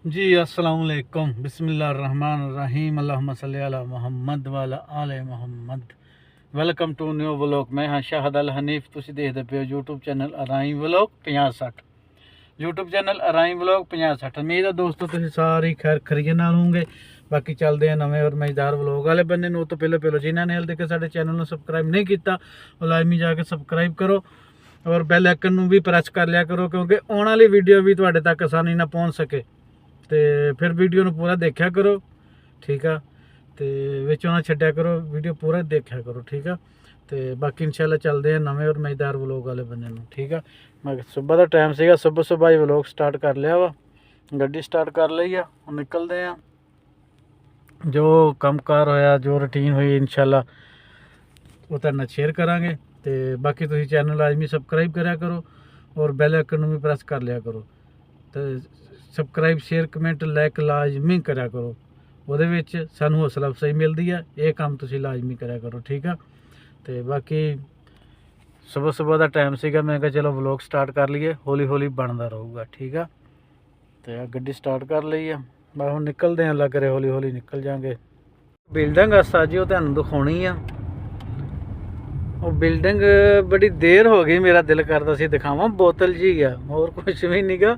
जी अस्सलाम वालेकुम बिस्मिल्लाहिर्रहमानिर्रहीम अल्लाहुम्मा सल्ली अला मुहम्मद व अला आले Muhammad. Welcome to new vlog. ਮੈਂ ਹਾਂ ਸ਼ਾਹਦ ਅਲ ਹਨੀਫ। ਤੁਸੀਂ ਦੇਖਦੇ ਪਏ ਹੋ YouTube channel Arai vlog 5060। YouTube channel Arai vlog 5060। ਉਮੀਦ ਹੈ ਦੋਸਤੋ ਤੁਸੀਂ ਸਾਰੇ ਖੈਰ ਖਰੀਏ ਨਾਲ ਹੋਵੋਗੇ। ਬਾਕੀ ਚੱਲਦੇ ਆ ਨਵੇਂ ਔਰ ਮਜ਼ੇਦਾਰ ਵਲੌਗ ਵਾਲੇ ਬੰਨੇ ਨੂੰ। ਤੋਂ ਪਹਿਲਾਂ ਜਿਨ੍ਹਾਂ ਨੇ ਹਾਲੇ ਤੱਕ ਸਾਡੇ ਚੈਨਲ ਨੂੰ ਸਬਸਕ੍ਰਾਈਬ ਨਹੀਂ ਕੀਤਾ ਉਹ ਲਾਜ਼ਮੀ ਜਾ ਕੇ ਸਬਸਕ੍ਰਾਈਬ ਕਰੋ ਔਰ ਬੈਲ ਆਈਕਨ ਨੂੰ ਵੀ ਪ੍ਰੈਸ ਕਰ ਲਿਆ ਕਰੋ, ਕਿਉਂਕਿ ਆਉਣ ਵਾਲੀ ਵੀਡੀਓ ਵੀ ਤੁਹਾਡੇ ਤੱਕ ਆਸਾਨੀ ਨਾਲ ਪਹੁੰਚ ਸਕੇ। ਤੇ ਫਿਰ ਵੀਡੀਓ ਨੂੰ ਪੂਰਾ ਦੇਖਿਆ ਕਰੋ, ਠੀਕ ਆ। ਤੇ ਵਿੱਚੋਂ ਨਾ ਛੱਡਿਆ ਕਰੋ, ਵੀਡੀਓ ਪੂਰਾ ਦੇਖਿਆ ਕਰੋ, ਠੀਕ ਆ। ਤੇ ਬਾਕੀ ਇਨਸ਼ਾਅੱਲਾ ਚੱਲਦੇ ਆ ਨਵੇਂ ਔਰ ਮਜ਼ੇਦਾਰ ਵਲੋਗ ਵਾਲੇ ਬੰਦੇ ਨੂੰ, ਠੀਕ ਆ। ਮੈਂ ਸਵੇਰ ਦਾ ਟਾਈਮ ਸੀਗਾ, ਸੁਬਹ ਹੀ ਵਲੋਗ ਸਟਾਰਟ ਕਰ ਲਿਆ ਵਾ, ਗੱਡੀ ਸਟਾਰਟ ਕਰ ਲਈ ਆ। ਹੁਣ ਨਿਕਲਦੇ ਆ। ਜੋ ਕੰਮਕਾਰ ਹੋਇਆ, ਜੋ ਰੂਟੀਨ ਹੋਈ, ਇਨਸ਼ਾਅੱਲਾ ਉਹ ਤੁਹਾਡੇ ਨਾਲ ਸ਼ੇਅਰ ਕਰਾਂਗੇ। ਤੇ ਬਾਕੀ ਤੁਸੀਂ ਚੈਨਲ ਲਾਜ਼ਮੀ ਸਬਸਕ੍ਰਾਈਬ ਕਰਿਆ ਕਰੋ ਔਰ ਬੈਲ ਆਈਕਨ ਨੂੰ ਵੀ ਪ੍ਰੈਸ ਕਰ ਲਿਆ ਕਰੋ। ਤੇ ਸਬਸਕ੍ਰਾਈਬ ਸ਼ੇਅਰ ਕਮੈਂਟ ਲਾਈਕ ਲਾਜ਼ਮੀ ਕਰਿਆ ਕਰੋ, ਉਹਦੇ ਵਿੱਚ ਸਾਨੂੰ ਹੌਸਲਾ ਅਫਜ਼ਾਈ ਮਿਲਦੀ ਆ। ਇਹ ਕੰਮ ਤੁਸੀਂ ਲਾਜ਼ਮੀ ਕਰਿਆ ਕਰੋ, ਠੀਕ ਆ। ਤੇ ਬਾਕੀ ਸੁਬਹ ਦਾ ਟਾਈਮ ਸੀਗਾ, ਮੈਂ ਕਿਹਾ ਚਲੋ ਵਲੋਗ ਸਟਾਰਟ ਕਰ ਲਈਏ, ਹੌਲੀ ਹੌਲੀ ਬਣਦਾ ਰਹੂਗਾ, ਠੀਕ ਆ। ਤੇ ਆ ਗੱਡੀ ਸਟਾਰਟ ਕਰ ਲਈ ਆ, ਬਸ ਹੁਣ ਨਿਕਲਦੇ ਆ। ਅੱਲਾ ਕਰੇ ਹੌਲੀ ਹੌਲੀ ਨਿਕਲ ਜਾਵਾਂਗੇ। ਬਿਲਡਿੰਗ ਅਸਾ ਜੀ ਉਹ ਤੁਹਾਨੂੰ ਦਿਖਾਉਣੀ ਆ। ਉਹ ਬਿਲਡਿੰਗ ਬੜੀ ਦੇਰ ਹੋ ਗਈ, ਮੇਰਾ ਦਿਲ ਕਰਦਾ ਸੀ ਦਿਖਾਵਾਂ। ਬੋਤਲ ਜੀ ਆ, ਹੋਰ ਕੁਛ ਵੀ ਨਹੀਂ ਗਾ।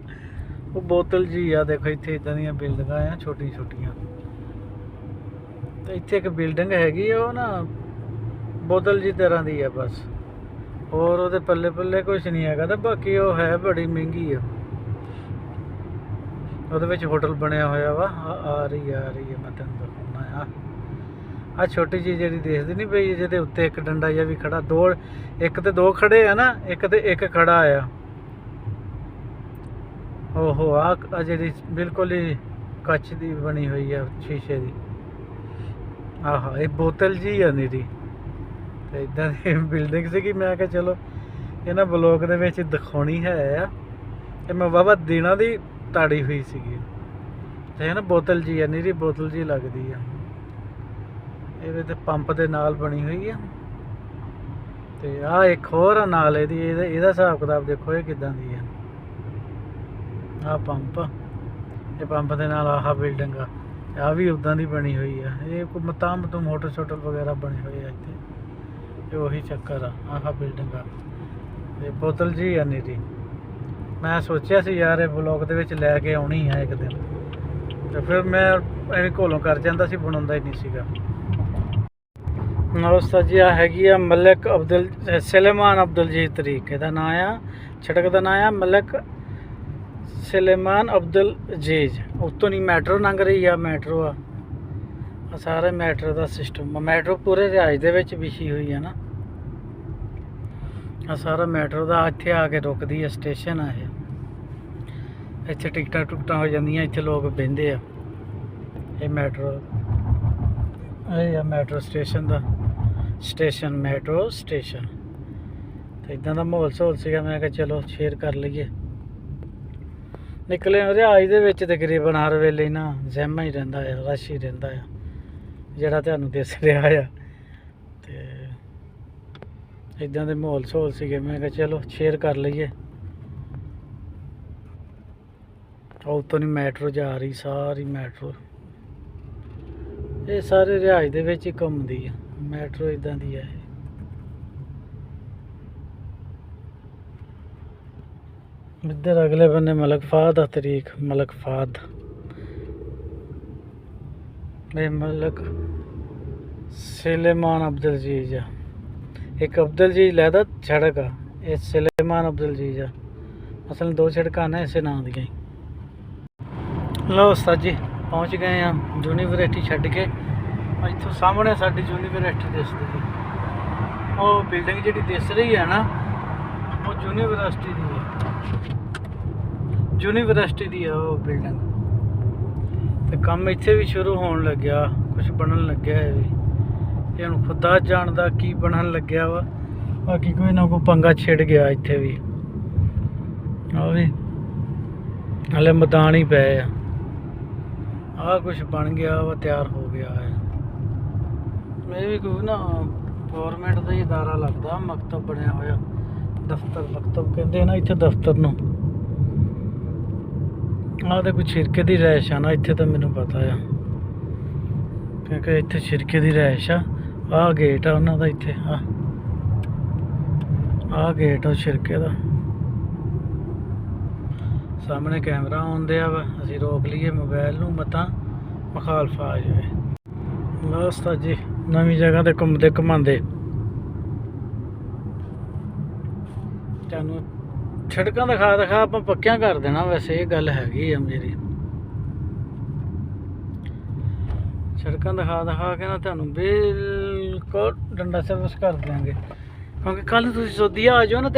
ਉਹ ਬੋਤਲ ਜੀ ਆ, ਦੇਖੋ ਇੱਥੇ ਇੱਦਾਂ ਦੀਆਂ ਬਿਲਡਿੰਗਾਂ ਆ ਛੋਟੀਆਂ ਛੋਟੀਆਂ। ਤੇ ਇੱਥੇ ਇੱਕ ਬਿਲਡਿੰਗ ਹੈਗੀ ਆ, ਉਹ ਨਾ ਬੋਤਲ ਜੀ ਤਰ੍ਹਾਂ ਦੀ ਆ ਬਸ, ਹੋਰ ਉਹਦੇ ਪੱਲੇ ਪੱਲੇ ਕੁਛ ਨਹੀਂ ਹੈਗਾ। ਤੇ ਬਾਕੀ ਉਹ ਹੈ ਬੜੀ ਮਹਿੰਗੀ ਆ। ਉਹਦੇ ਵਿੱਚ ਹੋਟਲ ਬਣਿਆ ਹੋਇਆ ਵਾ। ਆ ਰਹੀ ਆ ਮੈਂ ਤੈਨੂੰ ਦਿਖਾਉਣਾ ਆ। ਆ ਛੋਟੀ ਜਿਹੀ ਜਿਹੜੀ ਦੇਖਦੀ ਨਹੀਂ ਪਈ, ਜਿਹਦੇ ਉੱਤੇ ਇੱਕ ਡੰਡਾ ਜਿਹਾ ਵੀ ਖੜਾ, ਦੋ ਇੱਕ ਤੇ ਦੋ ਖੜੇ ਆ ਨਾ, ਇੱਕ ਤੇ ਇੱਕ ਖੜਾ ਆ। ਓਹੋ ਆ ਜਿਹੜੀ ਬਿਲਕੁਲ ਹੀ ਕੱਚ ਦੀ ਬਣੀ ਹੋਈ ਆ, ਸ਼ੀਸ਼ੇ ਦੀ। ਆਹਾ ਇਹ ਬੋਤਲ ਜੀ ਆ ਨੀਰੀ। ਤੇ ਇੱਦਾਂ ਦੀ ਬਿਲਡਿੰਗ ਸੀਗੀ, ਮੈਂ ਕਿਹਾ ਚਲੋ ਇਹਨਾਂ ਬਲੋਕ ਦੇ ਵਿੱਚ ਦਿਖਾਉਣੀ ਹੈ ਆ। ਤੇ ਮੈਂ ਵਾਹਵਾ ਦਿਨਾਂ ਦੀ ਤਾੜੀ ਹੋਈ ਸੀਗੀ। ਤੇ ਨਾ ਬੋਤਲ ਜੀ ਆ, ਨੀਰੀ ਬੋਤਲ ਜੀ ਲੱਗਦੀ ਆ। ਇਹਦੇ ਤੇ ਪੰਪ ਦੇ ਨਾਲ ਬਣੀ ਹੋਈ ਆ। ਤੇ ਆਹ ਇੱਕ ਹੋਰ ਆ ਨਾਲ ਇਹਦੀ, ਇਹਦਾ ਹਿਸਾਬ ਕਿਤਾਬ ਦੇਖੋ ਇਹ ਕਿੱਦਾਂ ਦੀ ਆ। ਆਹ ਪੰਪ, ਇਹ ਪੰਪ ਦੇ ਨਾਲ ਆਹ ਬਿਲਡਿੰਗ ਆ। ਆਹ ਵੀ ਉੱਦਾਂ ਦੀ ਬਣੀ ਹੋਈ ਆ। ਇਹ ਕੋਈ ਮਤਾਮ ਤੋਂ ਹੋਟਲ ਸ਼ੋਟਲ ਵਗੈਰਾ ਬਣੇ ਹੋਏ ਆ ਇੱਥੇ। ਇਹ ਉਹੀ ਚੱਕਰ ਆ, ਆਹ ਬਿਲਡਿੰਗ ਆ। ਇਹ ਬੋਤਲ ਜੀ ਆ ਨੀਰੀ। ਮੈਂ ਸੋਚਿਆ ਸੀ ਯਾਰ ਇਹ ਬਲੌਗ ਦੇ ਵਿੱਚ ਲੈ ਕੇ ਆਉਣੀ ਆ ਇੱਕ ਦਿਨ, ਤੇ ਫਿਰ ਮੈਂ ਐਵੇਂ ਘੋਲੋਂ ਕਰ ਜਾਂਦਾ ਸੀ, ਬਣਾਉਂਦਾ ਹੀ ਨਹੀਂ ਸੀਗਾ। ਨਾਲ ਜੀ ਆ ਹੈਗੀ ਆ ਮਲਕ ਅਬਦੁਲ ਸੁਲੇਮਾਨ ਅਬਦੁਲ ਜੀ ਤਰੀਕ, ਇਹਦਾ ਨਾਂ ਆ। ਸੜਕ ਦਾ ਨਾਂ ਆ ਮਲਕ ਸੁਲੇਮਾਨ ਅਬਦੁਲ ਜੀਜ। ਉੱਤੋਂ ਨਹੀਂ ਮੈਟਰੋ ਲੰਘ ਰਹੀ ਆ, ਮੈਟਰੋ ਆ ਸਾਰਾ ਮੈਟਰੋ ਦਾ ਸਿਸਟਮ। ਮੈਟਰੋ ਪੂਰੇ ਰਿਹਾਇਸ਼ ਦੇ ਵਿੱਚ ਵਿਛੀ ਹੋਈ ਆ ਨਾ, ਆ ਸਾਰਾ ਮੈਟਰੋ ਦਾ। ਇੱਥੇ ਆ ਕੇ ਰੁਕਦੀ ਆ, ਸਟੇਸ਼ਨ ਆ ਇਹ। ਇੱਥੇ ਟਿਕਟਾਂ ਟੁਕਟਾਂ ਹੋ ਜਾਂਦੀਆਂ, ਇੱਥੇ ਲੋਕ ਬਹਿੰਦੇ ਆ। ਇਹ ਮੈਟਰੋ, ਇਹ ਆ ਮੈਟਰੋ ਸਟੇਸ਼ਨ ਦਾ ਸਟੇਸ਼ਨ, ਮੈਟਰੋ ਸਟੇਸ਼ਨ। ਤੇ ਇੱਦਾਂ ਦਾ ਮਾਹੌਲ ਸਹੂਲ ਸੀਗਾ, ਮੈਂ ਕਿਹਾ ਚਲੋ ਸ਼ੇਅਰ ਕਰ ਲਈਏ। ਨਿਕਲੇ ਰਿਹਾਇਸ਼ ਦੇ ਵਿੱਚ ਤਕਰੀਬਨ ਹਰ ਵੇਲੇ ਨਾ ਜੈਮਾ ਹੀ ਰਹਿੰਦਾ ਆ, ਰਸ਼ ਹੀ ਰਹਿੰਦਾ ਆ, ਜਿਹੜਾ ਤੁਹਾਨੂੰ ਦਿਸ ਰਿਹਾ ਆ। ਤੇ ਇੱਦਾਂ ਦੇ ਮਾਹੌਲ ਸਹੂਲ ਸੀਗੇ, ਮੈਂ ਕਿਹਾ ਚਲੋ ਸ਼ੇਅਰ ਕਰ ਲਈਏ। ਉਹ ਤੋਂ ਨਹੀਂ ਮੈਟਰੋ ਜਾ ਰਹੀ, ਸਾਰੀ ਮੈਟਰੋ। ਇਹ ਸਾਰੇ ਰਿਹਾਇਸ਼ ਦੇ ਵਿੱਚ ਹੀ ਘੁੰਮਦੀ ਆ ਮੈਟਰੋ, ਇੱਦਾਂ ਦੀ ਆ ਇਹ। ਇੱਧਰ ਅਗਲੇ ਬੰਨੇ ਮਲਕ ਫਾਦ ਆ ਤਰੀਕ, ਮਲਕ ਫਾਦ। ਇਹ ਮਲਕ ਸੁਲੇਮਾਨ ਅਬਦੁਲ ਜੀਜ ਆ। ਇੱਕ ਅਬਦੁਲ ਜੀਜ ਲਹਿਦਾ ਸੜਕ ਆ, ਇਹ ਸੁਲੇਮਾਨ ਅਬਦੁਲ ਜੀਜ ਆ। ਅਸਲ ਦੋ ਸੜਕਾਂ ਨੇ ਇਸੇ ਨਾਂ ਦੀਆਂ ਹੀ। ਲਓ ਉਸਤਾਦ ਜੀ ਪਹੁੰਚ ਗਏ ਆ ਯੂਨੀਵਰਸਿਟੀ ਛੱਡ ਕੇ। ਇੱਥੋਂ ਸਾਹਮਣੇ ਸਾਡੀ ਯੂਨੀਵਰਸਿਟੀ ਦਿਸਦੀ। ਉਹ ਬਿਲਡਿੰਗ ਜਿਹੜੀ ਦਿਸ ਰਹੀ ਹੈ ਨਾ, ਉਹ ਯੂਨੀਵਰਸਿਟੀ ਦੀ ਹੈ। ਯੂਨੀਵਰਸਿਟੀ ਦੀ ਆ ਉਹ ਬਿਲਡਿੰਗ। ਤੇ ਕੰਮ ਇੱਥੇ ਵੀ ਸ਼ੁਰੂ ਹੋਣ ਲੱਗਿਆ, ਕੁਝ ਬਣਨ ਲੱਗਿਆ। ਇਹ ਵੀ ਇਹ ਹੁਣ ਖੁਦਾ ਜਾਣਦਾ ਕੀ ਬਣਨ ਲੱਗਿਆ ਵਾ। ਬਾਕੀ ਕੋਈ ਨਾ ਕੋਈ ਪੰਗਾ ਛਿੜ ਗਿਆ ਇੱਥੇ ਵੀ। ਆ ਵੀ ਹਲੇ ਮੈਦਾਨ ਹੀ ਪਏ ਆ। ਆਹ ਕੁਛ ਬਣ ਗਿਆ ਵਾ, ਤਿਆਰ ਹੋ ਗਿਆ ਹੈ। ਇਹ ਵੀ ਕੋਈ ਨਾ ਗੌਰਮੈਂਟ ਦਾ ਹੀ ਅਦਾਰਾ ਲੱਗਦਾ, ਮਕਤਬ ਬਣਿਆ ਹੋਇਆ, ਦਫ਼ਤਰ। ਮਕਤਬ ਕਹਿੰਦੇ ਨਾ ਇੱਥੇ ਦਫ਼ਤਰ ਨੂੰ। ਆਹ ਤਾਂ ਕੋਈ ਛਿਰਕੇ ਦੀ ਰਿਹਾਇਸ਼ ਆ ਨਾ ਇੱਥੇ, ਤਾਂ ਮੈਨੂੰ ਪਤਾ ਆ ਕਿਉਂਕਿ ਇੱਥੇ ਛਿਰਕੇ ਦੀ ਰਿਹਾਇਸ਼ ਆ। ਆਹ ਗੇਟ ਆ ਉਹਨਾਂ ਦਾ ਇੱਥੇ, ਆਹ ਗੇਟ ਆ ਛਿਰਕੇ ਦਾ। ਸਾਹਮਣੇ ਕੈਮਰਾ ਆਉਂਦੇ ਆ ਵਾ, ਅਸੀਂ ਰੋਕ ਲਈਏ ਮੋਬਾਈਲ ਨੂੰ ਮਤਾਂ ਮੁਖਾਲਫ ਆ ਜਾਵੇ। ਬਸ ਜੀ ਨਵੀਂ ਜਗ੍ਹਾ ਤੇ ਘੁੰਮਦੇ ਘੁਮਾਉਂਦੇ ਤੁਹਾਨੂੰ ਸੜਕਾਂ ਦਿਖਾ ਦਿਖਾ ਆਪਾਂ ਪੱਕਿਆਂ ਕਰ ਦੇਣਾ। ਵੈਸੇ ਇਹ ਗੱਲ ਹੈਗੀ ਆ ਮੇਰੀ, ਸੜਕਾਂ ਦਿਖਾ ਦਿਖਾ ਕੇ ਨਾ ਤੁਹਾਨੂੰ ਬਿਲਕੁਲ ਡੰਡਾ ਸਰਵਿਸ ਕਰ ਦਿਆਂਗੇ। ਕਿਉਂਕਿ ਕੱਲ ਨੂੰ ਤੁਸੀਂ ਸੋਧੀਆ ਆ ਜਾਓ ਨਾ,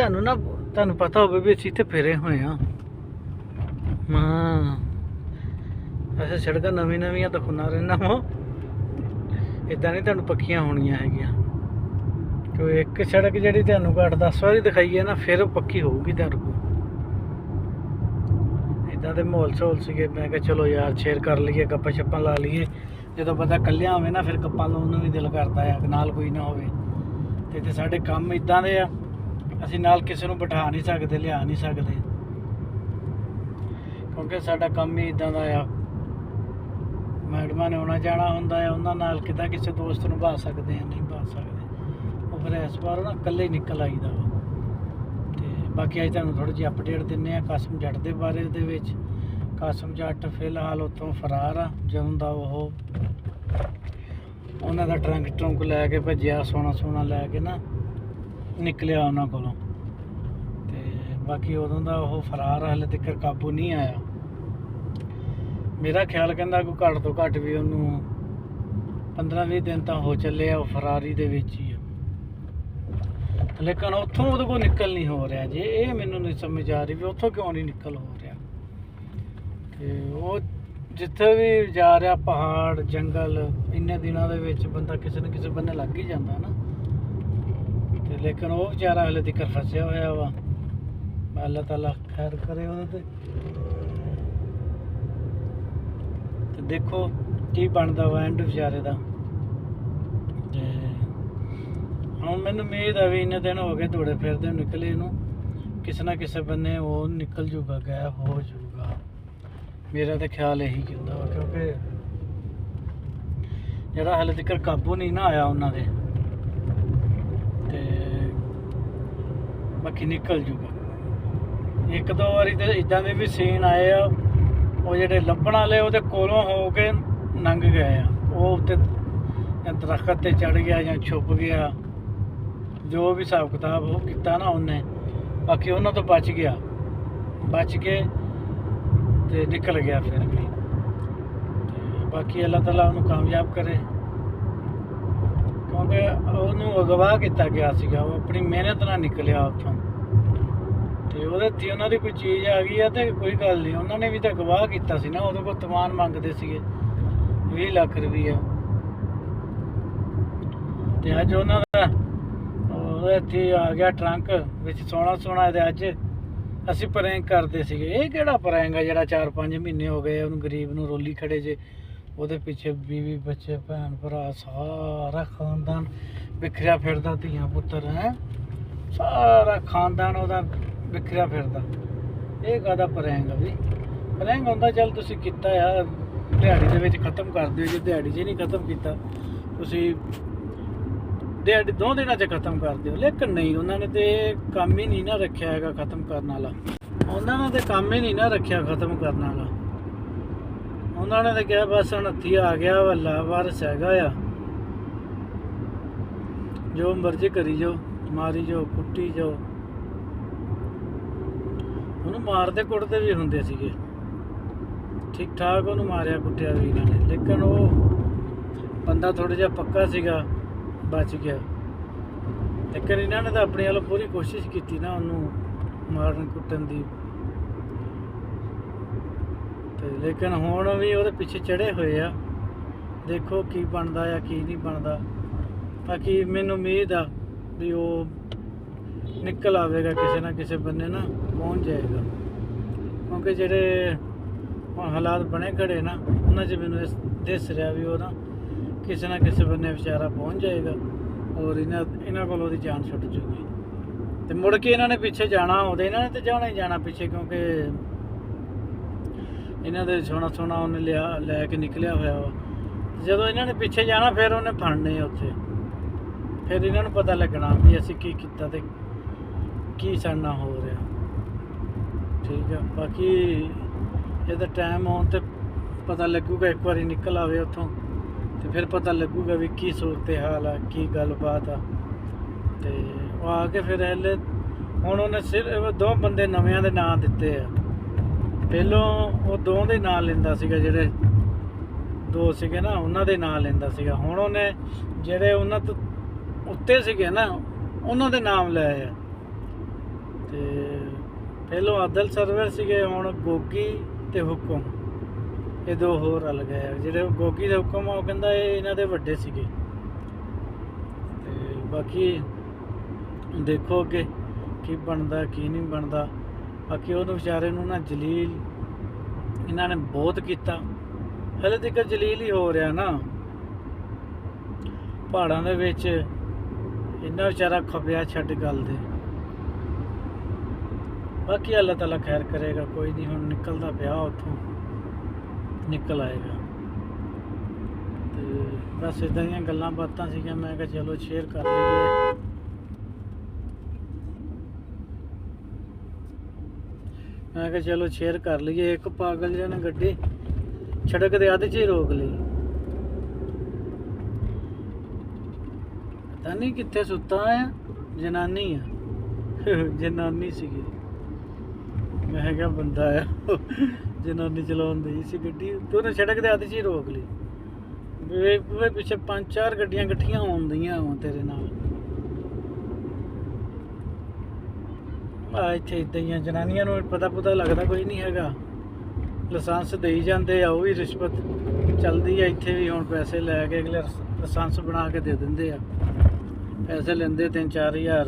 ਤੁਹਾਨੂੰ ਪਤਾ ਹੋਵੇ ਵੀ ਅਸੀਂ ਇੱਥੇ ਫਿਰੇ ਹੋਏ ਹਾਂ। ਵੈਸੇ ਸੜਕਾਂ ਨਵੀਆਂ ਦਿਖਾਉਂਦਾ ਰਹਿਣਾ ਵਾ, ਇੱਦਾਂ ਨਹੀਂ ਤੁਹਾਨੂੰ ਪੱਕੀਆਂ ਹੋਣੀਆਂ ਹੈਗੀਆਂ। ਕਿਉਂਕਿ ਇੱਕ ਸੜਕ ਜਿਹੜੀ ਤੁਹਾਨੂੰ 8-10 ਵਾਰੀ ਦਿਖਾਈ ਹੈ ਨਾ, ਫਿਰ ਉਹ ਪੱਕੀ ਹੋਊਗੀ ਤੁਹਾਡੇ ਕੋਲ। ਇੱਦਾਂ ਦੇ ਮਾਹੌਲ ਸਹੂਲ ਸੀਗੇ, ਮੈਂ ਕਿਹਾ ਚਲੋ ਯਾਰ ਸ਼ੇਅਰ ਕਰ ਲਈਏ, ਗੱਪਾਂ ਛੱਪਾਂ ਲਾ ਲਈਏ। ਜਦੋਂ ਬੰਦਾ ਇਕੱਲਿਆਂ ਹੋਵੇ ਨਾ, ਫਿਰ ਗੱਪਾਂ ਲਾਉਣ ਨੂੰ ਵੀ ਦਿਲ ਕਰਦਾ ਆ, ਨਾਲ ਕੋਈ ਨਾ ਹੋਵੇ। ਤੇ ਸਾਡੇ ਕੰਮ ਇੱਦਾਂ ਦੇ ਆ, ਅਸੀਂ ਨਾਲ ਕਿਸੇ ਨੂੰ ਬਿਠਾ ਨਹੀਂ ਸਕਦੇ, ਲਿਆ ਨਹੀਂ ਸਕਦੇ, ਕਿਉਂਕਿ ਸਾਡਾ ਕੰਮ ਹੀ ਇੱਦਾਂ ਦਾ ਆ। ਮੈਡਮਾਂ ਨੇ ਆਉਣਾ ਜਾਣਾ ਹੁੰਦਾ ਆ, ਉਹਨਾਂ ਨਾਲ ਕਿੱਦਾਂ ਕਿਸੇ ਦੋਸਤ ਨੂੰ ਬਾ ਸਕਦੇ ਆ, ਨਹੀਂ ਬਾ ਸਕਦੇ। ਉਹ ਫਿਰ ਇਸ ਵਾਰ ਨਾ ਇਕੱਲੇ ਹੀ ਨਿਕਲ ਆਈਦਾ ਵਾ। ਅਤੇ ਬਾਕੀ ਅੱਜ ਤੁਹਾਨੂੰ ਥੋੜ੍ਹੀ ਜਿਹੀ ਅਪਡੇਟ ਦਿੰਦੇ ਹਾਂ ਕਾਸਮ ਜੱਟ ਦੇ ਬਾਰੇ ਦੇ ਵਿੱਚ। ਕਾਸਮ ਜੱਟ ਫਿਲਹਾਲ ਉੱਥੋਂ ਫਰਾਰ ਆ, ਜਦੋਂ ਦਾ ਉਹਨਾਂ ਦਾ ਟਰੰਕ ਲੈ ਕੇ ਭੱਜਿਆ, ਸੋਨਾ ਲੈ ਕੇ ਨਾ ਨਿਕਲਿਆ ਉਹਨਾਂ ਕੋਲੋਂ। ਅਤੇ ਬਾਕੀ ਉਦੋਂ ਦਾ ਉਹ ਫਰਾਰ ਹਾਲੇ ਤੱਕ ਕਾਬੂ ਨਹੀਂ ਆਇਆ। ਮੇਰਾ ਖਿਆਲ ਕਹਿੰਦਾ ਕੋਈ ਘੱਟ ਤੋਂ ਘੱਟ ਵੀ ਉਹਨੂੰ 15-20 ਦਿਨ ਤਾਂ ਹੋ ਚੱਲੇ ਆ, ਉਹ ਫਰਾਰੀ ਦੇ ਵਿੱਚ ਹੀ ਆ। ਲੇਕਿਨ ਉੱਥੋਂ ਉਹਦੇ ਕੋਲ ਨਿਕਲ ਨਹੀਂ ਹੋ ਰਿਹਾ ਜੇ, ਇਹ ਮੈਨੂੰ ਨਹੀਂ ਸਮਝ ਆ ਰਹੀ ਵੀ ਉੱਥੋਂ ਕਿਉਂ ਨਹੀਂ ਨਿਕਲ ਹੋ ਰਿਹਾ। ਅਤੇ ਉਹ ਜਿੱਥੇ ਵੀ ਜਾ ਰਿਹਾ, ਪਹਾੜ ਜੰਗਲ, ਇੰਨੇ ਦਿਨਾਂ ਦੇ ਵਿੱਚ ਬੰਦਾ ਕਿਸੇ ਨਾ ਕਿਸੇ ਬੰਨੇ ਲੱਗ ਹੀ ਜਾਂਦਾ ਨਾ। ਅਤੇ ਲੇਕਿਨ ਉਹ ਵਿਚਾਰਾ ਹਾਲੇ ਤੱਕ ਫਸਿਆ ਹੋਇਆ ਵਾ। ਅੱਲਾਹ ਤਾਲਾ ਖੈਰ ਕਰੇ ਉਹਦੇ 'ਤੇ। ਅਤੇ ਦੇਖੋ ਕੀ ਬਣਦਾ ਵਾ ਐਂਡ ਵਿਚਾਰੇ ਦਾ। ਅਤੇ ਹੁਣ ਮੈਨੂੰ ਉਮੀਦ ਆ ਵੀ ਇੰਨੇ ਦਿਨ ਹੋ ਗਏ ਦੌੜੇ ਫਿਰਦੇ ਨਿਕਲੇ ਨੂੰ, ਕਿਸੇ ਨਾ ਕਿਸੇ ਬੰਨੇ ਉਹ ਨਿਕਲ ਜੂਗਾ, ਗਾਇਬ ਹੋ ਜੂਗਾ। ਮੇਰਾ ਤਾਂ ਖਿਆਲ ਇਹੀ ਕਹਿੰਦਾ ਵਾ, ਕਿਉਂਕਿ ਜਿਹੜਾ ਹਾਲੇ ਤੱਕ ਕਾਬੂ ਨਹੀਂ ਨਾ ਆਇਆ ਉਹਨਾਂ ਦੇ, ਤੇ ਬਾਕੀ ਨਿਕਲ ਜੂਗਾ। ਇੱਕ ਦੋ ਵਾਰੀ ਤਾਂ ਇੱਦਾਂ ਦੇ ਵੀ ਸੀਨ ਆਏ ਆ, ਉਹ ਜਿਹੜੇ ਲੱਭਣ ਵਾਲੇ ਉਹਦੇ ਕੋਲੋਂ ਹੋ ਕੇ ਲੰਘ ਗਏ ਆ, ਉਹ ਉੱਤੇ ਦਰਖਤ 'ਤੇ ਚੜ੍ਹ ਗਿਆ ਜਾਂ ਛੁਪ ਗਿਆ, ਜੋ ਵੀ ਹਿਸਾਬ ਕਿਤਾਬ ਉਹ ਕੀਤਾ ਨਾ ਉਹਨੇ। ਬਾਕੀ ਉਹਨਾਂ ਤੋਂ ਬਚ ਕੇ ਤੇ ਨਿਕਲ ਗਿਆ ਫਿਰ ਵੀ। ਤੇ ਬਾਕੀ ਅੱਲਾਹ ਤਾਲਾ ਉਹਨੂੰ ਕਾਮਯਾਬ ਕਰੇ, ਕਿਉਂਕਿ ਉਹਨੂੰ ਅਗਵਾ ਕੀਤਾ ਗਿਆ ਸੀਗਾ, ਉਹ ਆਪਣੀ ਮਿਹਨਤ ਨਾਲ ਨਿਕਲਿਆ ਉੱਥੋਂ। ਤੇ ਉਹਦੇ ਹੱਥੀਂ ਉਹਨਾਂ ਦੀ ਕੋਈ ਚੀਜ਼ ਆ ਗਈ ਆ ਤੇ ਕੋਈ ਗੱਲ ਨਹੀਂ, ਉਹਨਾਂ ਨੇ ਵੀ ਤਾਂ ਅਗਵਾ ਕੀਤਾ ਸੀ ਨਾ। ਉਹਦੇ ਕੋਲ ਤਮਾਨ ਮੰਗਦੇ ਸੀਗੇ 20 ਲੱਖ ਰੁਪਈਆ, ਤੇ ਅੱਜ ਉਹਨਾਂ ਦਾ ਉਹਦੇ ਹੱਥੀਂ ਆ ਗਿਆ ਟਰੰਕ ਵਿੱਚ ਸੋਨਾ। ਤੇ ਅੱਜ ਅਸੀਂ ਪ੍ਰੈਂਕ ਕਰਦੇ ਸੀਗੇ। ਇਹ ਕਿਹੜਾ ਪ੍ਰੈਂਕ ਆ ਜਿਹੜਾ 4-5 ਮਹੀਨੇ ਹੋ ਗਏ ਉਹਨੂੰ ਗਰੀਬ ਨੂੰ ਰੋਲੀ ਖੜੇ ਜੇ, ਉਹਦੇ ਪਿੱਛੇ ਬੀਵੀ ਬੱਚੇ ਭੈਣ ਭਰਾ ਸਾਰਾ ਖਾਨਦਾਨ ਬਿਖਰਿਆ ਫਿਰਦਾ, ਧੀਆਂ ਪੁੱਤਰ ਹੈ, ਸਾਰਾ ਖਾਨਦਾਨ ਉਹਦਾ ਬਿਖਰਿਆ ਫਿਰਦਾ। ਇਹ ਕਾਹਦਾ ਪ੍ਰੈਂਕ ਆ ਵੀ? ਪ੍ਰੈਂਕ ਹੁੰਦਾ ਚੱਲ ਤੁਸੀਂ ਕੀਤਾ ਆ ਦਿਹਾੜੀ ਦੇ ਵਿੱਚ ਖ਼ਤਮ ਕਰ ਦਿਓ, ਜੇ ਦਿਹਾੜੀ 'ਚ ਨਹੀਂ ਖ਼ਤਮ ਕੀਤਾ ਤੁਸੀਂ ਦਿਹਾੜੀ 2 ਦਿਨਾਂ 'ਚ ਖ਼ਤਮ ਕਰ ਦਿਓ। ਲੇਕਿਨ ਨਹੀਂ, ਉਹਨਾਂ ਨੇ ਤਾਂ ਕੰਮ ਹੀ ਨਹੀਂ ਨਾ ਰੱਖਿਆ ਹੈਗਾ ਖ਼ਤਮ ਕਰਨ ਵਾਲਾ। ਉਹਨਾਂ ਨੇ ਤਾਂ ਕੰਮ ਹੀ ਨਹੀਂ ਨਾ ਰੱਖਿਆ ਖ਼ਤਮ ਕਰਨ ਵਾਲਾ। ਉਹਨਾਂ ਨੇ ਤਾਂ ਕਿਹਾ ਬਸ ਹੁਣ ਹੱਥੀ ਆ ਗਿਆ, ਵੱਲਾ ਵਾਰਸ ਹੈਗਾ ਆ, ਜੋ ਮਰਜ਼ੀ ਕਰੀ ਜਾਓ, ਮਾਰੀ ਜਾਓ, ਕੁੱਟੀ ਜਾਓ। ਉਹਨੂੰ ਮਾਰਦੇ ਕੁੱਟਦੇ ਵੀ ਹੁੰਦੇ ਸੀਗੇ, ਠੀਕ ਠਾਕ ਉਹਨੂੰ ਮਾਰਿਆ ਕੁੱਟਿਆ ਵੀ ਇਹਨਾਂ ਨੇ। ਲੇਕਿਨ ਉਹ ਬੰਦਾ ਥੋੜ੍ਹਾ ਜਿਹਾ ਪੱਕਾ ਸੀਗਾ, ਬਚ ਗਿਆ। ਲੇਕਿਨ ਇਹਨਾਂ ਨੇ ਤਾਂ ਆਪਣੇ ਵੱਲੋਂ ਪੂਰੀ ਕੋਸ਼ਿਸ਼ ਕੀਤੀ ਨਾ ਉਹਨੂੰ ਮਾਰਨ ਕੁੱਟਣ ਦੀ। ਤੇ ਲੇਕਿਨ ਹੁਣ ਵੀ ਉਹਦੇ ਪਿੱਛੇ ਚੜ੍ਹੇ ਹੋਏ ਆ, ਦੇਖੋ ਕੀ ਬਣਦਾ ਆ ਕੀ ਨਹੀਂ ਬਣਦਾ। ਬਾਕੀ ਮੈਨੂੰ ਉਮੀਦ ਆ ਵੀ ਉਹ ਨਿਕਲ ਆਵੇਗਾ, ਕਿਸੇ ਨਾ ਕਿਸੇ ਬੰਨੇ ਨਾ ਪਹੁੰਚ ਜਾਏਗਾ। ਕਿਉਂਕਿ ਜਿਹੜੇ ਹੁਣ ਹਾਲਾਤ ਬਣੇ ਖੜੇ ਨਾ, ਉਹਨਾਂ 'ਚ ਮੈਨੂੰ ਦਿਸ ਰਿਹਾ ਵੀ ਉਹ ਨਾ ਕਿਸੇ ਨਾ ਕਿਸੇ ਬੰਨੇ ਵਿਚਾਰਾ ਪਹੁੰਚ ਜਾਏਗਾ, ਔਰ ਇਹਨਾਂ ਕੋਲ ਉਹਦੀ ਜਾਨ ਛੁੱਟ ਜੂਗੀ। ਤੇ ਮੁੜ ਕੇ ਇਹਨਾਂ ਨੇ ਪਿੱਛੇ ਜਾਣਾ, ਉਹਦੇ ਇਹਨਾਂ ਨੇ ਤਾਂ ਜਾਣਾ ਹੀ ਜਾਣਾ ਪਿੱਛੇ, ਕਿਉਂਕਿ ਇਹਨਾਂ ਦੇ ਸੋਨਾ ਸੋਨਾ ਉਹਨੇ ਲੈ ਕੇ ਨਿਕਲਿਆ ਹੋਇਆ ਵਾ। ਜਦੋਂ ਇਹਨਾਂ ਨੇ ਪਿੱਛੇ ਜਾਣਾ ਫਿਰ ਉਹਨੇ ਫੜਨੇ ਉੱਥੇ, ਫਿਰ ਇਹਨਾਂ ਨੂੰ ਪਤਾ ਲੱਗਣਾ ਵੀ ਅਸੀਂ ਕੀ ਕੀਤਾ ਤੇ ਕੀ ਸਾਡੇ ਨਾਲ ਹੋ ਰਿਹਾ। ਠੀਕ ਆ, ਬਾਕੀ ਇਹਦਾ ਟਾਈਮ ਆਉਣ ਤੇ ਪਤਾ ਲੱਗੂਗਾ, ਇੱਕ ਵਾਰੀ ਨਿਕਲ ਆਵੇ ਉੱਥੋਂ ਤੇ ਫਿਰ ਪਤਾ ਲੱਗੂਗਾ ਵੀ ਕੀ ਸੂਰਤ ਹਾਲ ਆ, ਕੀ ਗੱਲਬਾਤ ਆ। ਤੇ ਉਹ ਆ ਕੇ ਫਿਰ ਹਲੇ ਹੁਣ ਉਹਨੇ ਸਿਰਫ 2 ਬੰਦੇ ਨਵਿਆਂ ਦੇ ਨਾਂ ਦਿੱਤੇ ਆ। ਪਹਿਲੋਂ ਉਹ 2 ਦੇ ਨਾਂ ਲੈਂਦਾ ਸੀਗਾ, ਜਿਹੜੇ 2 ਸੀਗੇ ਨਾ ਉਹਨਾਂ ਦੇ ਨਾਂ ਲੈਂਦਾ ਸੀਗਾ। ਹੁਣ ਉਹਨੇ ਜਿਹੜੇ ਉਹਨਾਂ ਤੋਂ ਉੱਤੇ ਸੀਗੇ ਨਾ ਉਹਨਾਂ ਦੇ ਨਾਮ ਲਏ ਆ। ਤੇ ਪਹਿਲੋਂ ਆਦਲ ਸਰਵਰ ਸੀਗੇ, ਹੁਣ ਗੋਗੀ ਤੇ ਹੁਕਮ, ਇਹ 2 ਹੋਰ ਰਲ ਗਏ ਆ। ਜਿਹੜੇ ਗੋਗੀ ਦੇ ਹੁਕਮ ਆ ਉਹ ਕਹਿੰਦਾ ਇਹ ਇਹਨਾਂ ਦੇ ਵੱਡੇ ਸੀਗੇ। ਤੇ ਬਾਕੀ ਦੇਖੋ ਅੱਗੇ ਕੀ ਬਣਦਾ ਕੀ ਨਹੀਂ ਬਣਦਾ। ਬਾਕੀ ਉਹਨੂੰ ਵਿਚਾਰੇ ਨੂੰ ਨਾ ਜਲੀਲ ਇਹਨਾਂ ਨੇ ਬਹੁਤ ਕੀਤਾ, ਹਲੇ ਤੱਕ ਜਲੀਲ ਹੀ ਹੋ ਰਿਹਾ ਨਾ ਪਹਾੜਾਂ ਦੇ ਵਿੱਚ। ਇੰਨਾ ਵਿਚਾਰਾ ਖਪਿਆ ਛੱਡ ਗੱਲ ਦੇ। ਬਾਕੀ ਅੱਲਾਹ ਤਾਲਾ ਖੈਰ ਕਰੇਗਾ, ਕੋਈ ਨਹੀਂ, ਹੁਣ ਨਿਕਲਦਾ ਪਿਆ ਉੱਥੋਂ, ਨਿਕਲ ਆਏਗਾ। ਤੇ ਬਸ ਇੱਦਾਂ ਦੀਆਂ ਗੱਲਾਂ ਬਾਤਾਂ ਸੀਗੀਆਂ, ਮੈਂ ਕਿਹਾ ਚਲੋ ਸ਼ੇਅਰ ਕਰ ਲਈਏ। ਮੈਂ ਕਿਹਾ ਚਲੋ ਸ਼ੇਅਰ ਕਰ ਲਈਏ। ਇੱਕ ਪਾਗਲ ਜਿਹਾ ਨੇ ਗੱਡੀ ਸੜਕ ਦੇ ਅੱਧ 'ਚ ਹੀ ਰੋਕ ਲਈ, ਪਤਾ ਨਹੀਂ ਕਿੱਥੇ ਸੁੱਤਾ ਆ। ਜਨਾਨੀ ਆ, ਜਨਾਨੀ ਸੀਗੀ। ਮੈਂ ਕਿਹਾ ਬੰਦਾ ਆ, ਜਨਾਨੀ ਚਲਾਉਂਦੀ ਸੀ ਗੱਡੀ, ਤੇ ਉਹਨੇ ਸੜਕ ਦੇ ਅੱਧ 'ਚ ਹੀ ਰੋਕ ਲਈ। ਵੇ ਪਿੱਛੇ 5-4 ਗੱਡੀਆਂ ਇਕੱਠੀਆਂ ਆਉਂਦੀਆਂ ਵਾ ਤੇਰੇ ਨਾਲ। ਇੱਥੇ ਇੱਦਾਂ ਹੀ ਆ, ਜਨਾਨੀਆਂ ਨੂੰ ਪਤਾ ਲੱਗਦਾ ਕੋਈ ਨਹੀਂ ਹੈਗਾ। ਲਾਇਸੈਂਸ ਦੇਈ ਜਾਂਦੇ ਆ, ਉਹ ਵੀ ਰਿਸ਼ਵਤ ਚੱਲਦੀ ਆ ਇੱਥੇ ਵੀ। ਹੁਣ ਪੈਸੇ ਲੈ ਕੇ ਅਗਲੇ ਲਾਇਸੈਂਸ ਬਣਾ ਕੇ ਦੇ ਦਿੰਦੇ ਆ, ਪੈਸੇ ਲੈਂਦੇ 3-4 ਹਜ਼ਾਰ।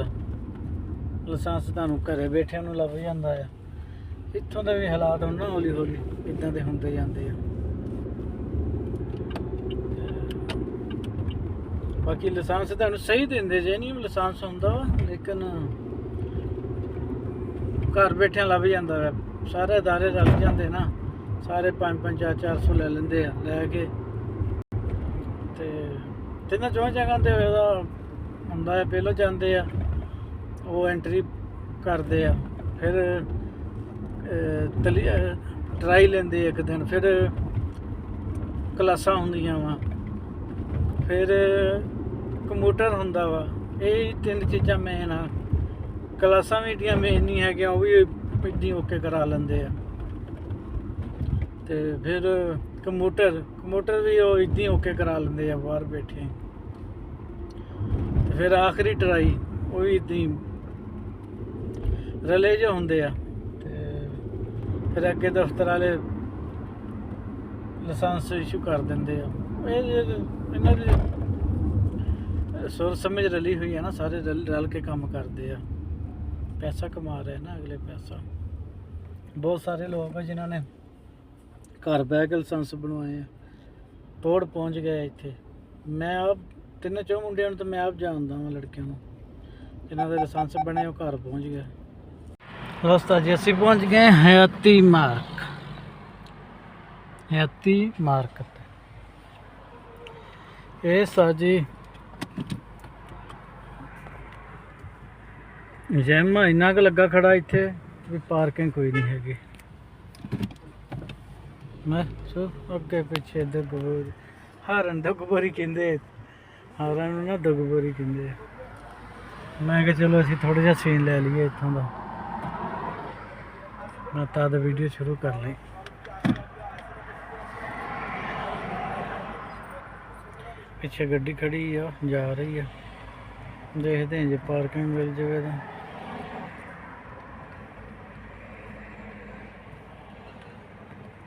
ਲਾਇਸੈਂਸ ਤੁਹਾਨੂੰ ਘਰੇ ਬੈਠਿਆਂ ਨੂੰ ਲੱਭ ਜਾਂਦਾ ਆ। ਇੱਥੋਂ ਦੇ ਵੀ ਹਾਲਾਤ ਹੁਣ ਨਾ ਹੌਲੀ ਹੌਲੀ ਇੱਦਾਂ ਦੇ ਹੁੰਦੇ ਜਾਂਦੇ ਆ। ਬਾਕੀ ਲਾਇਸੈਂਸ ਤੁਹਾਨੂੰ ਸਹੀ ਦਿੰਦੇ ਜੇ, ਨਹੀਂ ਲਾਇਸੈਂਸ ਹੁੰਦਾ ਵਾ, ਲੇਕਿਨ ਘਰ ਬੈਠਿਆਂ ਲੱਭ ਜਾਂਦਾ ਵਾ। ਸਾਰੇ ਅਦਾਰੇ ਰਲ ਜਾਂਦੇ ਨਾ, ਸਾਰੇ 500 400 ਲੈ ਲੈਂਦੇ ਆ, ਲੈ ਕੇ ਤੇ 3-4 ਜਗ੍ਹਾ ਤੇ ਉਹਦਾ ਹੁੰਦਾ ਹੈ। ਪਹਿਲੋਂ ਜਾਂਦੇ ਆ, ਉਹ ਐਂਟਰੀ ਕਰਦੇ ਆ, ਫਿਰ ਟਰਾਈ ਲੈਂਦੇ ਇੱਕ ਦਿਨ, ਫਿਰ ਕਲਾਸਾਂ ਹੁੰਦੀਆਂ ਵਾ, ਫਿਰ ਕੰਪਿਊਟਰ ਹੁੰਦਾ ਵਾ। ਇਹ 3 ਚੀਜ਼ਾਂ ਮੇਨ ਆ। ਕਲਾਸਾਂ ਵੀ ਏਡੀਆਂ ਮੇਨ ਨਹੀਂ ਹੈਗੀਆਂ, ਉਹ ਵੀ ਇੱਦਾਂ ਓਕੇ ਕਰਾ ਲੈਂਦੇ ਆ। ਤੇ ਫਿਰ ਕੰਪਿਊਟਰ ਵੀ ਉਹ ਇੱਦਾਂ ਓਕੇ ਕਰਾ ਲੈਂਦੇ ਆ ਬਾਹਰ ਬੈਠੇ। ਤੇ ਫਿਰ ਆਖਰੀ ਟਰਾਈ ਉਹ ਵੀ ਇੱਦਾਂ ਰਲੇ ਜਿਹੇ ਹੁੰਦੇ ਆ। ਤੇ ਫਿਰ ਅੱਗੇ ਦਫ਼ਤਰ ਵਾਲੇ ਲਾਇਸੈਂਸ ਇਸ਼ੂ ਕਰ ਦਿੰਦੇ ਆ। ਇਹਨਾਂ ਦੀ ਸੁਰ ਸਮਝ ਰਲੀ ਹੋਈ ਹੈ ਨਾ, ਸਾਰੇ ਰਲ ਕੇ ਕੰਮ ਕਰਦੇ ਆ, ਪੈਸਾ ਕਮਾ ਰਹੇ ਨਾ ਅਗਲੇ ਪੈਸਾ। ਬਹੁਤ ਸਾਰੇ ਲੋਕ ਆ ਜਿਨ੍ਹਾਂ ਨੇ ਘਰ ਬਹਿ ਕੇ ਲਾਇਸੈਂਸ ਬਣਵਾਏ ਆ, ਤੋੜ ਪਹੁੰਚ ਗਏ ਇੱਥੇ। ਮੈਂ ਆਪ 3-4 ਮੁੰਡਿਆਂ ਨੂੰ ਤਾਂ ਮੈਂ ਆਪ ਜਾਣਦਾ ਵਾਂ, ਲੜਕਿਆਂ ਨੂੰ ਜਿਨ੍ਹਾਂ ਦੇ ਲਾਇਸੈਂਸ ਬਣੇ ਉਹ ਘਰ ਪਹੁੰਚ ਗਏ। ਦੋਸਤਾਂ ਜੀ ਅਸੀਂ ਪਹੁੰਚ ਗਏ ਹਯਾਤੀ ਮਾਰਕੀਟ। ਇਹ ਸਾਜੀ ਜੈਮਾ ਇੰਨਾ ਕੁ ਲੱਗਾ ਖੜਾ ਇੱਥੇ ਵੀ ਪਾਰਕਿੰਗ ਕੋਈ ਨਹੀਂ ਹੈਗੀ। ਮੈਂ ਸੋ ਅੱਗੇ ਪਿੱਛੇ ਦੁਗਬੋਰੀ, ਹਾਰਨ ਦੁਗਬੋਰੀ ਕਹਿੰਦੇ, ਹਾਰਨ ਨੂੰ ਨਾ ਦੁਗਬੋਰੀ ਕਹਿੰਦੇ। ਮੈਂ ਕਿਹਾ ਚਲੋ ਅਸੀਂ ਥੋੜ੍ਹਾ ਜਿਹਾ ਸੀਨ ਲੈ ਲਈਏ ਇੱਥੋਂ ਦਾ, ਮੈਂ ਤਦ ਵੀਡੀਓ ਸ਼ੁਰੂ ਕਰ ਲਈ। ਪਿੱਛੇ ਗੱਡੀ ਖੜੀ ਆ, ਜਾ ਰਹੀ ਆ, ਦੇਖਦੇ ਹਾਂ ਜੇ ਪਾਰਕਿੰਗ ਮਿਲ ਜਾਵੇ ਤਾਂ।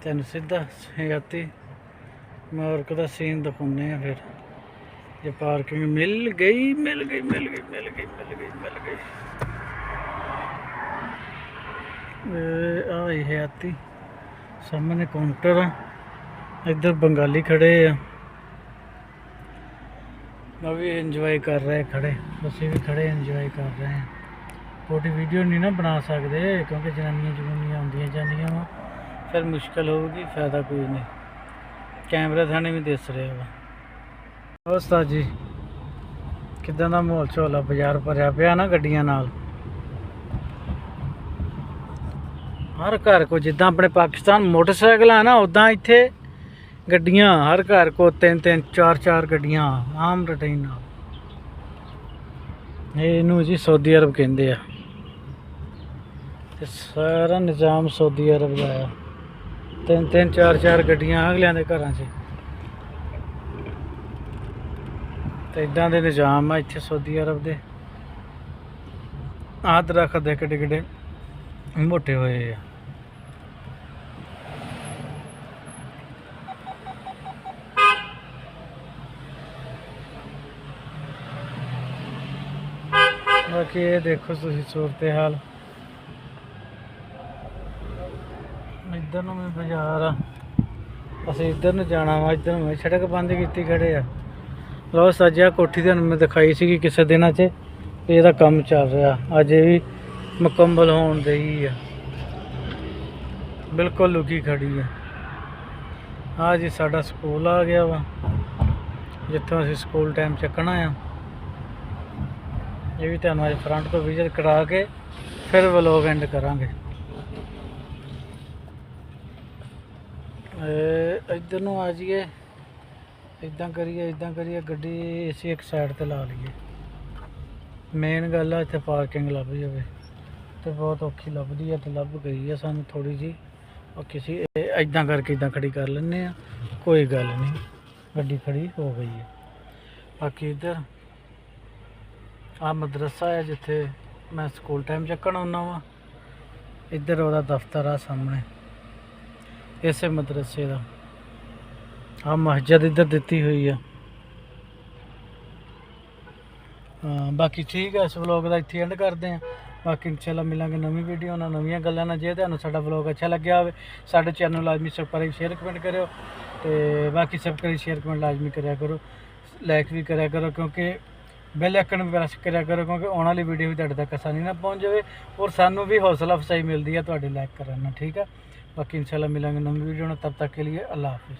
ਤੈਨੂੰ ਸਿੱਧਾ ਹਯਾਤੀ ਮਾਰਕੀਟ ਦਾ ਸੀਨ ਦਿਖਾਉਂਦੇ ਆ। ਫਿਰ ਜੇ ਪਾਰਕਿੰਗ ਮਿਲ ਗਈ ਆਹ ਹਯਾਤੀ ਸਾਹਮਣੇ ਕਾਊਂਟਰ ਆ, ਇੱਧਰ ਬੰਗਾਲੀ ਖੜੇ ਆ, ਉਹ ਵੀ ਇੰਜੋਏ ਕਰ ਰਹੇ ਖੜੇ, ਅਸੀਂ ਵੀ ਖੜੇ ਇੰਜੋਏ ਕਰ ਰਹੇ ਹਾਂ। ਛੋਟੀ ਵੀਡੀਓ ਨਹੀਂ ਨਾ ਬਣਾ ਸਕਦੇ ਕਿਉਂਕਿ ਜਨਾਨੀਆਂ ਆਉਂਦੀਆਂ ਜਾਂਦੀਆਂ ਵਾ, ਫਿਰ ਮੁਸ਼ਕਲ ਹੋਊਗੀ, ਫਾਇਦਾ ਕੋਈ ਨਹੀਂ। ਕੈਮਰੇ ਥਾਣੇ ਵੀ ਦਿਸ ਰਿਹਾ ਵਾ। ਹੋਰ ਉਸਤਾਦ ਜੀ ਕਿੱਦਾਂ ਦਾ ਮਾਹੌਲ ਝੋਲਾ? ਬਾਜ਼ਾਰ ਭਰਿਆ ਪਿਆ ਨਾ ਗੱਡੀਆਂ ਨਾਲ। ਹਰ ਘਰ ਕੋ ਜਿੱਦਾਂ ਆਪਣੇ ਪਾਕਿਸਤਾਨ ਮੋਟਰਸਾਈਕਲ ਆ ਨਾ, ਉੱਦਾਂ ਇੱਥੇ ਗੱਡੀਆਂ ਹਰ ਘਰ ਕੋ 3-3 4-4 ਗੱਡੀਆਂ ਆਮ ਰੂਟੀਨ ਨਾਲ। ਇਹਨੂੰ ਜੀ ਸਊਦੀ ਅਰਬ ਕਹਿੰਦੇ ਆ, ਤੇ ਸਾਰਾ ਨਿਜ਼ਾਮ ਸਊਦੀ ਅਰਬ ਦਾ ਆ। 3-3 4-4 ਗੱਡੀਆਂ ਅਗਲਿਆਂ ਦੇ ਘਰਾਂ 'ਚ, ਤੇ ਇਦਾਂ ਦੇ ਨਿਜ਼ਾਮ ਆ ਇੱਥੇ ਸਊਦੀ ਅਰਬ ਦੇ। ਆਹ ਦਰੱਖਤ ਦੇ ਕਿੱਡੇ ਕਿੱਡੇ ਮੋਟੇ ਹੋਏ ਆ। ਬਾਕੀ ਇਹ ਦੇਖੋ ਤੁਸੀਂ ਸੂਰਤ ਹਾਲ। ਇੱਧਰ ਨੂੰ ਵੀ ਬਾਜ਼ਾਰ ਆ, ਅਸੀਂ ਇੱਧਰ ਨੂੰ ਜਾਣਾ ਵਾ। ਇੱਧਰ ਨੂੰ ਸੜਕ ਬੰਦ ਕੀਤੀ ਖੜੇ ਆ। ਲਓ ਸਾਜਿਆ ਕੋਠੀ ਤੁਹਾਨੂੰ ਮੈਂ ਦਿਖਾਈ ਸੀਗੀ ਕਿਸੇ ਦਿਨਾਂ 'ਚ, ਤੇ ਇਹਦਾ ਕੰਮ ਚੱਲ ਰਿਹਾ ਅਜੇ ਵੀ ਮੁਕੰਮਲ ਹੋਣ ਦੀ ਆ। ਬਿਲਕੁਲ ਲੁਕੀ ਖੜੀ ਆ। ਆ ਜੀ ਸਾਡਾ ਸਕੂਲ ਆ ਗਿਆ ਵਾ, ਜਿੱਥੋਂ ਅਸੀਂ ਸਕੂਲ ਟਾਈਮ ਚੱਕਣਾ ਆ। ਇਹ ਵੀ ਤੁਹਾਨੂੰ ਅੱਜ ਫਰੰਟ ਤੋਂ ਵਿਜ਼ਿਟ ਕਰਾ ਕੇ ਫਿਰ ਵਲੋਗ ਐਂਡ ਕਰਾਂਗੇ। ਇੱਧਰ ਨੂੰ ਆ ਜਾਈਏ, ਇੱਦਾਂ ਕਰੀਏ ਗੱਡੀ ਅਸੀਂ ਇੱਕ ਸਾਈਡ ਤੇ ਲਾ ਲਈਏ। ਮੇਨ ਗੱਲ ਆ ਇੱਥੇ ਪਾਰਕਿੰਗ ਲੱਭ ਜਾਵੇ, ਤੇ ਬਹੁਤ ਔਖੀ ਲੱਭਦੀ ਆ, ਤੇ ਲੱਭ ਗਈ ਆ ਸਾਨੂੰ ਥੋੜੀ ਜੀ। ਬਾਕੀ ਅਸੀਂ ਇੱਦਾਂ ਕਰਕੇ ਇੱਦਾਂ ਖੜੀ ਕਰ ਲੈਂਦੇ ਆ, ਕੋਈ ਗੱਲ ਨਹੀਂ, ਗੱਡੀ ਖੜੀ ਹੋ ਗਈ ਹੈ। ਬਾਕੀ ਇੱਧਰ ਆ ਮਦਰਸਾ ਹੈ ਜਿੱਥੇ ਮੈਂ ਸਕੂਲ ਟਾਈਮ ਚੱਕਣ ਆਉਂਦਾ ਵਾ। ਇੱਧਰ ਉਹਦਾ ਦਫ਼ਤਰ ਆ ਸਾਹਮਣੇ, ਇਸੇ ਮਦਰਸੇ ਦਾ। ਆ ਮਸਜਿਦ ਇੱਧਰ ਦਿੱਤੀ ਹੋਈ ਆ। ਹਾਂ ਬਾਕੀ ਠੀਕ ਹੈ, ਇਸ ਵਲੋਗ ਦਾ ਇੱਥੇ ਐਂਡ ਕਰਦੇ ਹਾਂ। ਬਾਕੀ ਇਨਸ਼ਾਅੱਲਾ ਮਿਲਾਂਗੇ ਨਵੀਂ ਵੀਡੀਓ ਨਾਲ, ਨਵੀਆਂ ਗੱਲਾਂ ਨਾਲ। ਜੇ ਤੁਹਾਨੂੰ ਸਾਡਾ ਵਲੋਗ ਅੱਛਾ ਲੱਗਿਆ ਹੋਵੇ, ਸਾਡੇ ਚੈਨਲ ਨੂੰ ਲਾਜ਼ਮੀ ਸਬਸਕ੍ਰਾਈਬ ਸ਼ੇਅਰ ਕਮੈਂਟ ਕਰਿਓ, ਤੇ ਬਾਕੀ ਸਬਸਕ੍ਰਾਈਬ ਸ਼ੇਅਰ ਕਮੈਂਟ ਲਾਜ਼ਮੀ ਕਰਿਆ ਕਰੋ, ਲਾਈਕ ਵੀ ਕਰਿਆ ਕਰੋ, ਕਿਉਂਕਿ ਬੈਲ ਆਈਕਨ ਵੀ ਪ੍ਰੈਸ ਕਰਿਆ ਕਰੋ, ਕਿਉਂਕਿ ਆਉਣ ਵਾਲੀ ਵੀਡੀਓ ਵੀ ਤੁਹਾਡੇ ਤੱਕ ਆਸਾਨੀ ਨਾਲ ਪਹੁੰਚ ਜਾਵੇ, ਔਰ ਸਾਨੂੰ ਵੀ ਹੌਸਲਾ ਅਫਜ਼ਾਈ ਮਿਲਦੀ ਹੈ ਤੁਹਾਡੇ ਲਾਈਕ ਕਰਨ ਨਾਲ। ਠੀਕ ਹੈ, ਬਾਕੀ ਇਨਸ਼ਾਅੱਲਾ ਮਿਲਾਂਗੇ ਨਵੀਂ ਵੀਡੀਓ ਨਾਲ। ਤਬ ਤੱਕ ਕੇ ਲਈ ਅੱਲਾ ਹਾਫਿਜ਼।